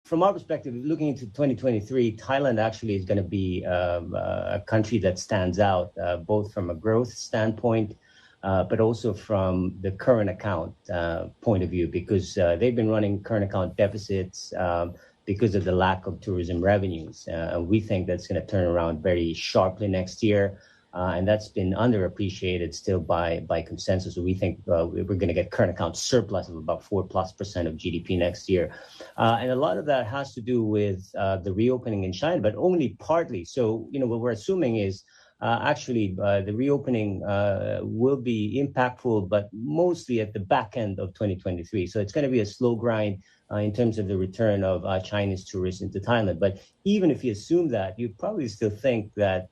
from our perspective, looking into 2023, Thailand actually is going to be a country that stands out both from a growth standpoint, but also from the current account point of view, because they've been running current account deficits because of the lack of tourism revenues. And we think that's going to turn around very sharply next year. And that's been underappreciated still by consensus. So we think we're going to get current account surplus of about 4+% of GDP next year. And a lot of that has to do with the reopening in China, but only partly. So, what we're assuming is actually the reopening will be impactful, but mostly at the back end of 2023. So it's going to be a slow grind in terms of the return of Chinese tourists into Thailand. But even if you assume that, you probably still think that,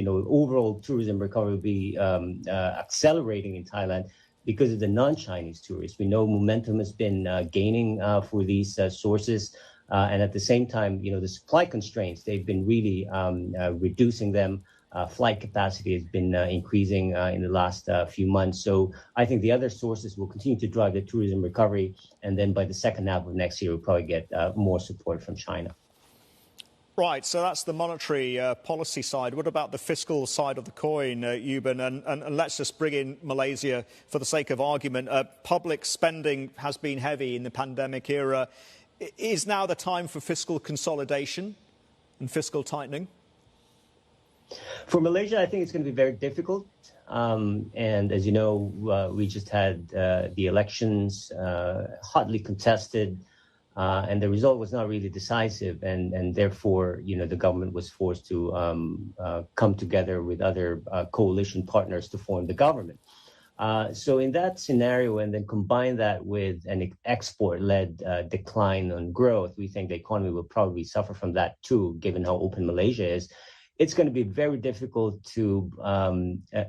overall tourism recovery will be accelerating in Thailand because of the non-Chinese tourists. We know momentum has been gaining for these sources. And at the same time, the supply constraints, they've been really reducing them. Flight capacity has been increasing in the last few months. So I think the other sources will continue to drive the tourism recovery. And then by the second half of next year, we'll probably get more support from China. Right. So that's the monetary policy side. What about the fiscal side of the coin, Euben? And let's just bring in Malaysia for the sake of argument. Public spending has been heavy in the pandemic era. Is now the time for fiscal consolidation and fiscal tightening? For Malaysia, I think it's going to be very difficult. And as you know, we just had the elections hotly contested, and the result was not really decisive. And therefore, the government was forced to come together with other coalition partners to form the government. So in that scenario, and then combine that with an export-led decline on growth, we think the economy will probably suffer from that too, given how open Malaysia is. It's going to be very difficult to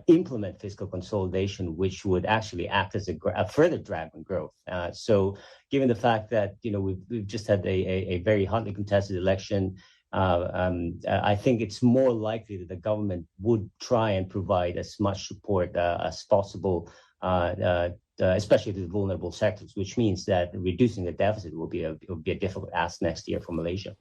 implement fiscal consolidation, which would actually act as a further drag on growth. So given the fact that, we've just had a very hotly contested election, I think it's more likely that the government would try and provide as much support as possible, especially to the vulnerable sectors, which means that reducing the deficit will be a difficult ask next year for Malaysia.